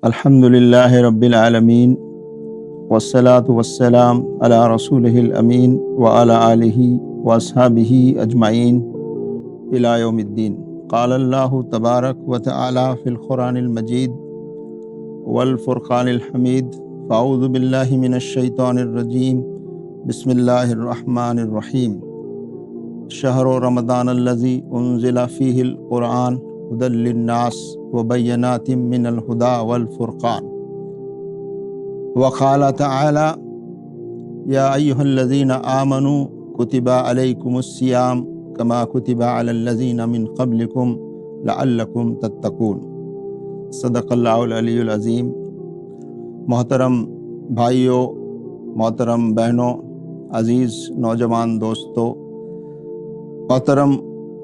الحمدللہ رب العالمین والصلاة والسلام علی رسولہ الامین وعلی آلہ واصحابہ اجمعین الی یوم الدین۔ قال اللہ تبارک و تعالی فی القرآن المجید والفرقان الحمید، فاعوذ باللہ من الشیطان الرجیم، بسم اللہ الرحمن الرحیم۔ شہر رمضان الذی انزل فیہ القرآن ہدی للناس وبینات من الہدی والفرقان۔ وقال تعالی یا ایہا الذین آمنوا کتب علیکم الصیام کما کتب علی الذین من قبلکم لعلکم تتقون۔ صدق اللہ العلی العظیم۔ محترم بھائیوں، محترم بہنوں، عزیز نوجوان دوستوں، محترم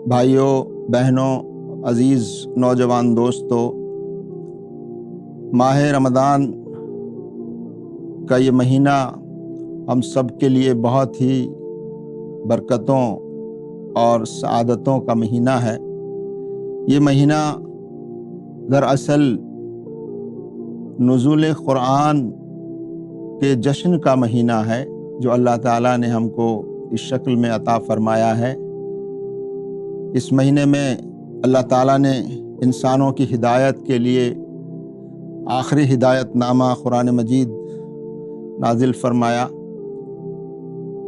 بھائیوں بہنوں، عزیز نوجوان دوستوں، ماہ رمضان کا یہ مہینہ ہم سب کے لیے بہت ہی برکتوں اور سعادتوں کا مہینہ ہے۔ یہ مہینہ دراصل نزول قرآن کے جشن کا مہینہ ہے جو اللہ تعالیٰ نے ہم کو اس شکل میں عطا فرمایا ہے۔ اس مہینے میں اللہ تعالیٰ نے انسانوں کی ہدایت کے لیے آخری ہدایت نامہ قرآن مجید نازل فرمایا،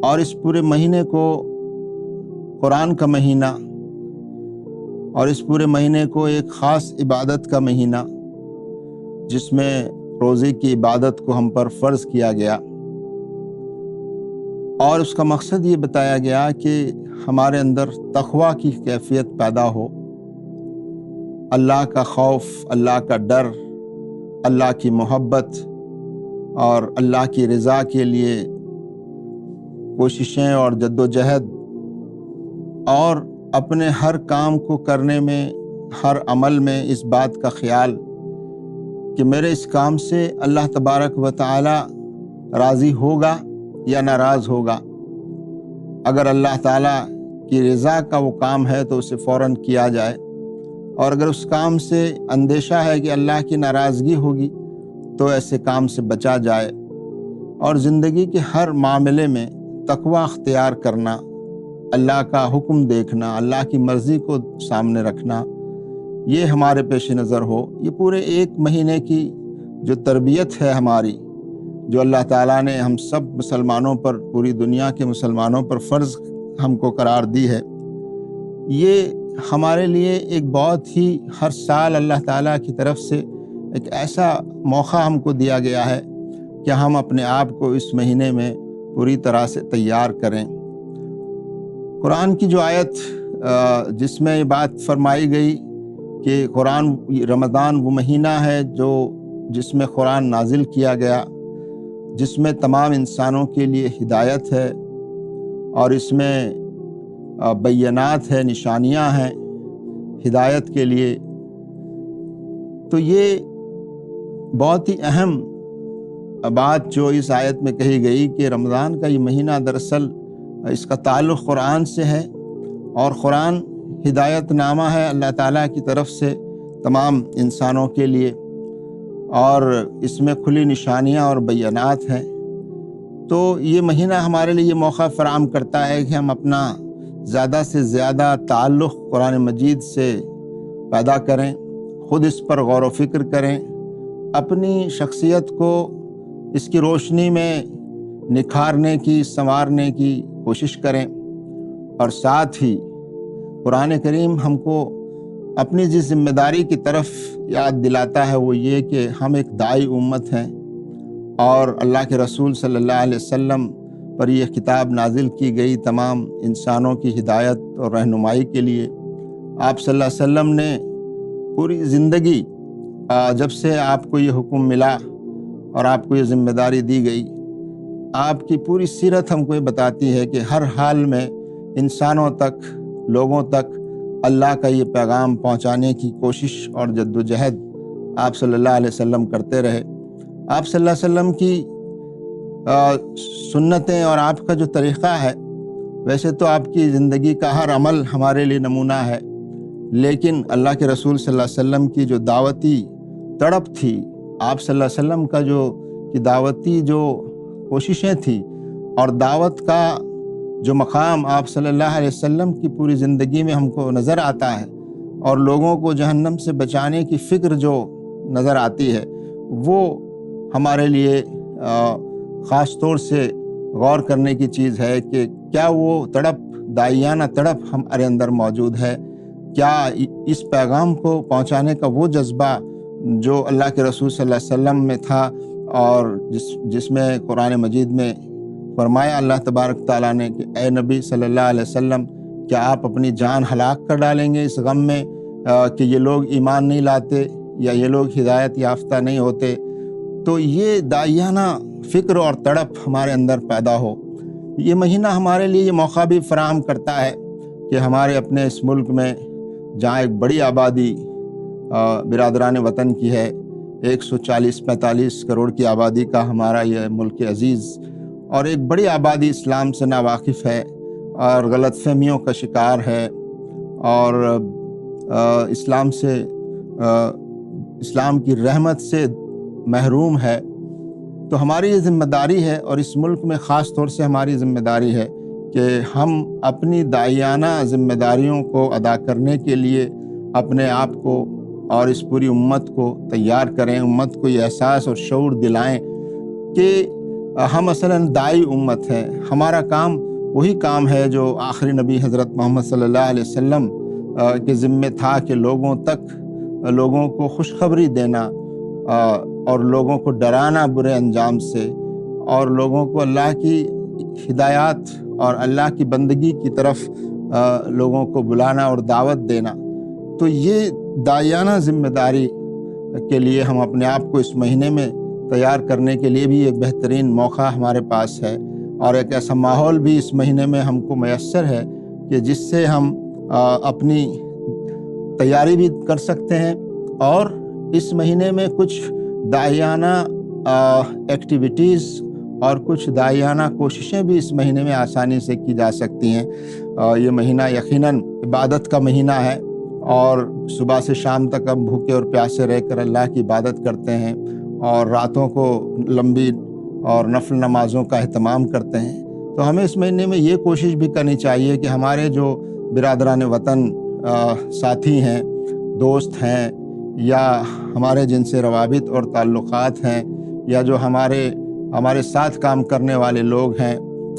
اور اس پورے مہینے کو قرآن کا مہینہ اور اس پورے مہینے کو ایک خاص عبادت کا مہینہ جس میں روزے کی عبادت کو ہم پر فرض کیا گیا، اور اس کا مقصد یہ بتایا گیا کہ ہمارے اندر تقویٰ کی کیفیت پیدا ہو، اللہ کا خوف، اللہ کا ڈر، اللہ کی محبت اور اللہ کی رضا کے لیے کوششیں اور جدوجہد، اور اپنے ہر کام کو کرنے میں، ہر عمل میں اس بات کا خیال کہ میرے اس کام سے اللہ تبارک و تعالی راضی ہوگا یا ناراض ہوگا۔ اگر اللہ تعالیٰ کی رضا کا وہ کام ہے تو اسے فوراً کیا جائے، اور اگر اس کام سے اندیشہ ہے کہ اللہ کی ناراضگی ہوگی تو ایسے کام سے بچا جائے، اور زندگی کے ہر معاملے میں تقویٰ اختیار کرنا، اللہ کا حکم دیکھنا، اللہ کی مرضی کو سامنے رکھنا، یہ ہمارے پیش نظر ہو۔ یہ پورے ایک مہینے کی جو تربیت ہے ہماری، جو اللہ تعالیٰ نے ہم سب مسلمانوں پر، پوری دنیا کے مسلمانوں پر فرض ہم کو قرار دی ہے، یہ ہمارے لیے ایک بہت ہی ہر سال اللہ تعالیٰ کی طرف سے ایک ایسا موقع ہم کو دیا گیا ہے کہ ہم اپنے آپ کو اس مہینے میں پوری طرح سے تیار کریں۔ قرآن کی جو آیت جس میں یہ بات فرمائی گئی کہ رمضان وہ مہینہ ہے جس میں قرآن نازل کیا گیا، جس میں تمام انسانوں کے لیے ہدایت ہے، اور اس میں بینات ہے، نشانیاں ہیں ہدایت کے لیے، تو یہ بہت ہی اہم بات جو اس آیت میں کہی گئی کہ رمضان کا یہ مہینہ دراصل اس کا تعلق قرآن سے ہے، اور قرآن ہدایت نامہ ہے اللہ تعالیٰ کی طرف سے تمام انسانوں کے لیے، اور اس میں کھلی نشانیاں اور بینات ہیں۔ تو یہ مہینہ ہمارے لیے یہ موقع فراہم کرتا ہے کہ ہم اپنا زیادہ سے زیادہ تعلق قرآن مجید سے پیدا کریں، خود اس پر غور و فکر کریں، اپنی شخصیت کو اس کی روشنی میں نکھارنے کی، سنوارنے کی کوشش کریں، اور ساتھ ہی قرآن کریم ہم کو اپنی جس ذمہ داری کی طرف یاد دلاتا ہے وہ یہ کہ ہم ایک داعی امت ہیں، اور اللہ کے رسول صلی اللہ علیہ وسلم پر یہ کتاب نازل کی گئی تمام انسانوں کی ہدایت اور رہنمائی کے لیے۔ آپ صلی اللہ علیہ وسلم نے پوری زندگی، جب سے آپ کو یہ حکم ملا اور آپ کو یہ ذمہ داری دی گئی، آپ کی پوری سیرت ہم کو یہ بتاتی ہے کہ ہر حال میں انسانوں تک، لوگوں تک اللہ کا یہ پیغام پہنچانے کی کوشش اور جدوجہد آپ صلی اللہ علیہ وسلم کرتے رہے۔ آپ صلی اللہ علیہ وسلم کی سنتیں اور آپ کا جو طریقہ ہے، ویسے تو آپ کی زندگی کا ہر عمل ہمارے لیے نمونہ ہے، لیکن اللہ کے رسول صلی اللہ علیہ وسلم کی جو دعوتی تڑپ تھی، آپ صلی اللہ علیہ وسلم کا کہ دعوتی جو کوششیں تھیں اور دعوت کا جو مقام آپ صلی اللہ علیہ وسلم کی پوری زندگی میں ہم کو نظر آتا ہے، اور لوگوں کو جہنم سے بچانے کی فکر جو نظر آتی ہے، وہ ہمارے لیے خاص طور سے غور کرنے کی چیز ہے کہ کیا وہ تڑپ، داعیانہ تڑپ ہمارے اندر موجود ہے؟ کیا اس پیغام کو پہنچانے کا وہ جذبہ جو اللہ کے رسول صلی اللہ علیہ وسلم میں تھا، اور جس میں قرآن مجید میں فرمایا اللہ تبارک تعالیٰ نے کہ اے نبی صلی اللہ علیہ وسلم، کیا آپ اپنی جان ہلاک کر ڈالیں گے اس غم میں کہ یہ لوگ ایمان نہیں لاتے یا یہ لوگ ہدایت یافتہ نہیں ہوتے؟ تو یہ داعیانہ فکر اور تڑپ ہمارے اندر پیدا ہو۔ یہ مہینہ ہمارے لیے یہ موقع بھی فراہم کرتا ہے کہ ہمارے اپنے اس ملک میں، جہاں ایک بڑی آبادی برادران وطن کی ہے، 140-45 کروڑ کی آبادی کا ہمارا یہ ملک عزیز، اور ایک بڑی آبادی اسلام سے ناواقف ہے اور غلط فہمیوں کا شکار ہے، اور اسلام کی رحمت سے محروم ہے۔ تو ہماری یہ ذمہ داری ہے، اور اس ملک میں خاص طور سے ہماری ذمہ داری ہے کہ ہم اپنی داعیانہ ذمہ داریوں کو ادا کرنے کے لیے اپنے آپ کو اور اس پوری امت کو تیار کریں، امت کو یہ احساس اور شعور دلائیں کہ ہم اصلاً داعی امت ہیں۔ ہمارا کام وہی کام ہے جو آخری نبی حضرت محمد صلی اللہ علیہ وسلم کے ذمے تھا، کہ لوگوں کو خوشخبری دینا اور لوگوں کو ڈرانا برے انجام سے، اور لوگوں کو اللہ کی ہدایات اور اللہ کی بندگی کی طرف لوگوں کو بلانا اور دعوت دینا۔ تو یہ داعیانہ ذمہ داری کے لیے ہم اپنے آپ کو اس مہینے میں تیار کرنے کے لیے بھی ایک بہترین موقع ہمارے پاس ہے، اور ایک ایسا ماحول بھی اس مہینے میں ہم کو میسر ہے کہ جس سے ہم اپنی تیاری بھی کر سکتے ہیں، اور اس مہینے میں کچھ داعیانہ ایکٹیویٹیز اور کچھ داعیانہ کوششیں بھی اس مہینے میں آسانی سے کی جا سکتی ہیں۔ یہ مہینہ یقیناً عبادت کا مہینہ ہے، اور صبح سے شام تک ہم بھوکے اور پیاسے رہ کر اللہ کی عبادت کرتے ہیں، اور راتوں کو لمبی اور نفل نمازوں کا اہتمام کرتے ہیں۔ تو ہمیں اس مہینے میں یہ کوشش بھی کرنی چاہیے کہ ہمارے جو برادران وطن ساتھی ہیں، دوست ہیں، یا ہمارے جن سے روابط اور تعلقات ہیں، یا جو ہمارے ساتھ کام کرنے والے لوگ ہیں،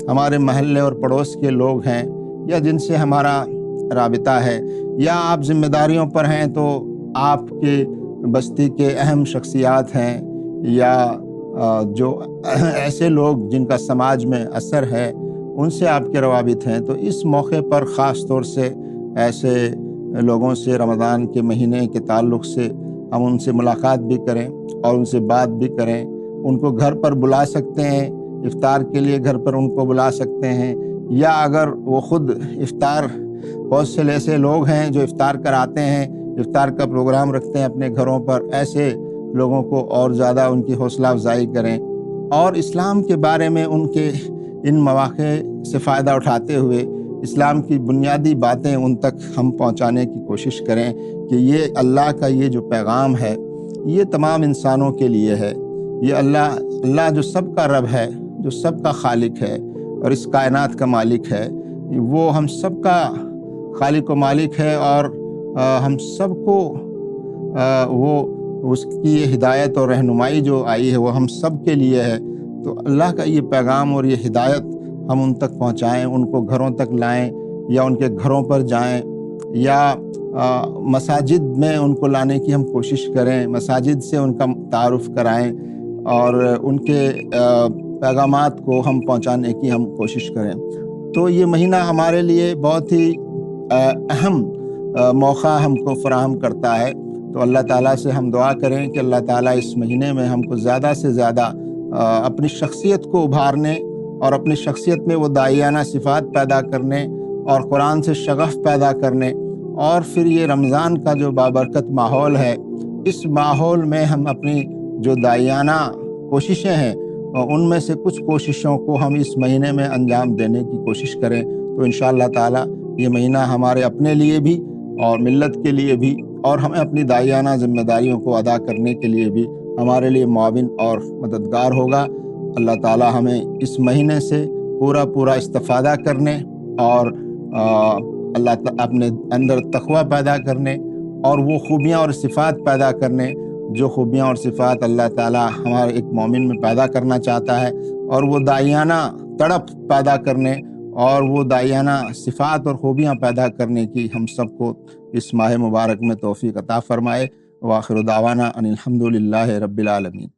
ہمارے محلے اور پڑوس کے لوگ ہیں، یا جن سے ہمارا رابطہ ہے، یا آپ ذمہ داریوں پر ہیں تو آپ کے بستی کے اہم شخصیات ہیں، یا جو ایسے لوگ جن کا سماج میں اثر ہے، ان سے آپ کے روابط ہیں، تو اس موقع پر خاص طور سے ایسے لوگوں سے رمضان کے مہینے کے تعلق سے ہم ان سے ملاقات بھی کریں اور ان سے بات بھی کریں۔ ان کو گھر پر بلا سکتے ہیں، افطار کے لیے گھر پر ان کو بلا سکتے ہیں، یا اگر وہ خود افطار، بہت سے ایسے لوگ ہیں جو افطار کراتے ہیں، افطار کا پروگرام رکھتے ہیں اپنے گھروں پر، ایسے لوگوں کو اور زیادہ ان کی حوصلہ افزائی کریں، اور اسلام کے بارے میں ان کے ان مواقع سے فائدہ اٹھاتے ہوئے اسلام کی بنیادی باتیں ان تک ہم پہنچانے کی کوشش کریں کہ یہ اللہ کا یہ جو پیغام ہے، یہ تمام انسانوں کے لیے ہے۔ یہ اللہ جو سب کا رب ہے، جو سب کا خالق ہے اور اس کائنات کا مالک ہے، وہ ہم سب کا خالق و مالک ہے، اور ہم سب کو وہ اس کی یہ ہدایت اور رہنمائی جو آئی ہے وہ ہم سب کے لیے ہے۔ تو اللہ کا یہ پیغام اور یہ ہدایت ہم ان تک پہنچائیں، ان کو گھروں تک لائیں، یا ان کے گھروں پر جائیں، یا مساجد میں ان کو لانے کی ہم کوشش کریں، مساجد سے ان کا تعارف کرائیں، اور ان کے پیغامات کو ہم پہنچانے کی ہم کوشش کریں۔ تو یہ مہینہ ہمارے لیے بہت ہی اہم موقع ہم کو فراہم کرتا ہے۔ تو اللہ تعالیٰ سے ہم دعا کریں کہ اللہ تعالیٰ اس مہینے میں ہم کو زیادہ سے زیادہ اپنی شخصیت کو ابھارنے اور اپنی شخصیت میں وہ داعیانہ صفات پیدا کرنے اور قرآن سے شغف پیدا کرنے، اور پھر یہ رمضان کا جو بابرکت ماحول ہے، اس ماحول میں ہم اپنی جو داعیانہ کوششیں ہیں ان میں سے کچھ کوششوں کو ہم اس مہینے میں انجام دینے کی کوشش کریں۔ تو انشاءاللہ تعالیٰ یہ مہینہ ہمارے اپنے لیے بھی اور ملت کے لیے بھی، اور ہمیں اپنی داعیانہ ذمہ داریوں کو ادا کرنے کے لیے بھی ہمارے لیے معاون اور مددگار ہوگا۔ اللہ تعالی ہمیں اس مہینے سے پورا استفادہ کرنے اور اللہ تعالی اپنے اندر تقوی پیدا کرنے اور وہ خوبیاں اور صفات پیدا کرنے جو خوبیاں اور صفات اللہ تعالی ہمارے ایک مومن میں پیدا کرنا چاہتا ہے، اور وہ داعیانہ تڑپ پیدا کرنے اور وہ داعیانہ صفات اور خوبیاں پیدا کرنے کی ہم سب کو اس ماہ مبارک میں توفیق عطا فرمائے۔ وآخر دعوانا ان الحمد للہ رب العالمین۔